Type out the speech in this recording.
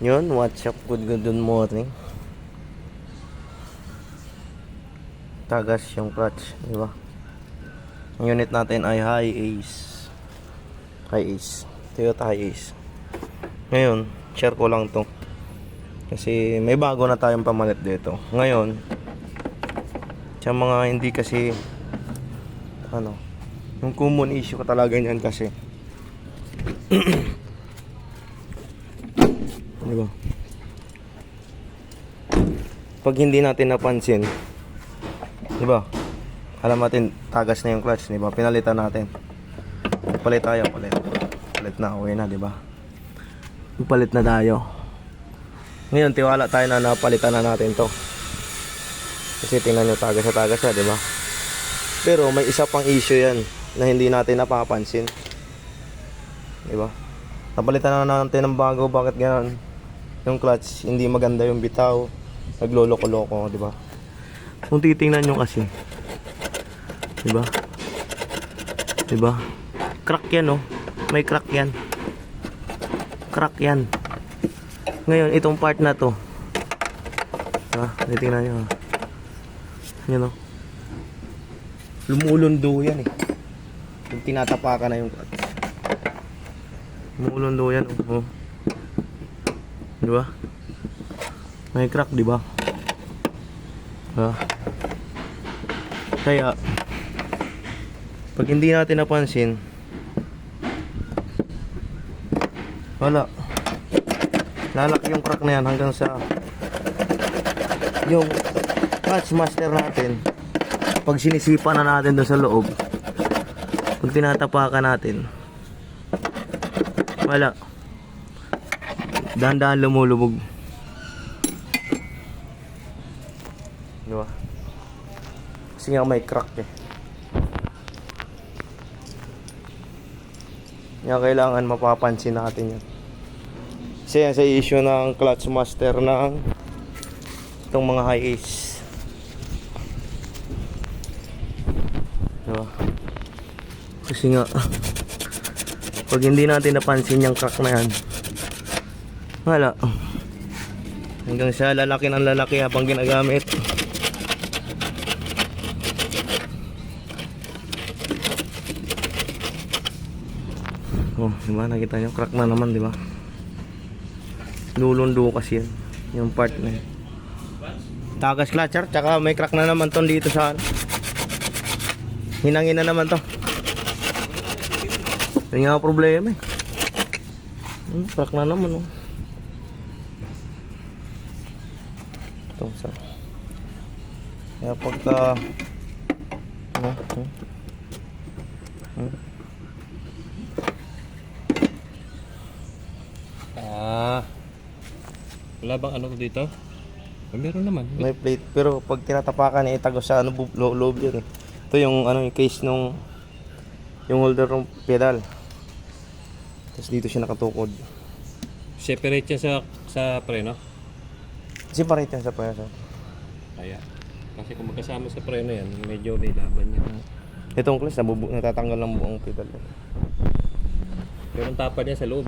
Yun, what's up, good morning. Tagas yung clutch, di ba? Ang unit natin ay High Ace, Toyota High Ace. Ngayon, share ko lang to kasi may bago na tayong pamalit dito. Ngayon, sa mga hindi kasi yung common issue ko talaga niyan kasi di ba? Pag hindi natin napansin, di ba? Alam natin tagas na yung clutch, di ba? Pinalitan natin. Palit tayo, palit na, okay na, di ba? Palit na tayo. Ngayon, tiwala tayo na napalitan na natin to. Kasi tingnan nyo, tagas siya, di ba? Pero may isa pang issue yan na hindi natin napapansin. Di ba? Napalitan na natin ng bago, bakit ganoon? Yung clutch, hindi maganda yung bitaw. Nagloloko-loko, di ba? Kung titingnan nyo kasi, di ba? Di ba? Crack yan, oh. May crack yan. Crack yan. Ngayon, itong part na to. Titingnan nyo. Yan, oh. Lumulundo yan, eh. Yung tinatapakan na yung clutch. Lumulundo yan, oh. Di ba? May crack, di ba? Kaya pag hindi natin napansin, wala, lalaki yung crack na yan hanggang sa yung clutch master natin. Pag sinisipa na natin doon sa loob, pag tinatapakan natin, wala, dahan-dahan lumulubog, diba? Kasi nga may crack eh. Kaya kailangan mapapansin natin yan. Kasi yan sa issue ng clutch master ng itong mga High Ace, diba? Kasi nga pag hindi natin napansin yung crack na yan, wala, hanggang sa lalaki ng lalaki habang ginagamit. Oh, diba? Nakita nyo, crack na naman, diba? Lulundo kasi yan, yung part na yun. Tagas clutcher, tsaka may crack na naman ton dito sa hinangin na naman to. Yun nga problema eh. Crack na naman, oh. Ito, sa kaya pagka wala bang ano dito? Meron naman. may plate, pero pag tinatapakan itagos sa loob yun eh. Ito yung yung case nung yung holder ng pedal, tapos dito siya nakatukod. Separate yan sa preno? Separate yan sa preno. Kaya. Kasi kung magkasama sa preno yan, medyo may laban yan. Itong clutch natatanggal ng buong pedal. Pero ang tapad yan sa loob.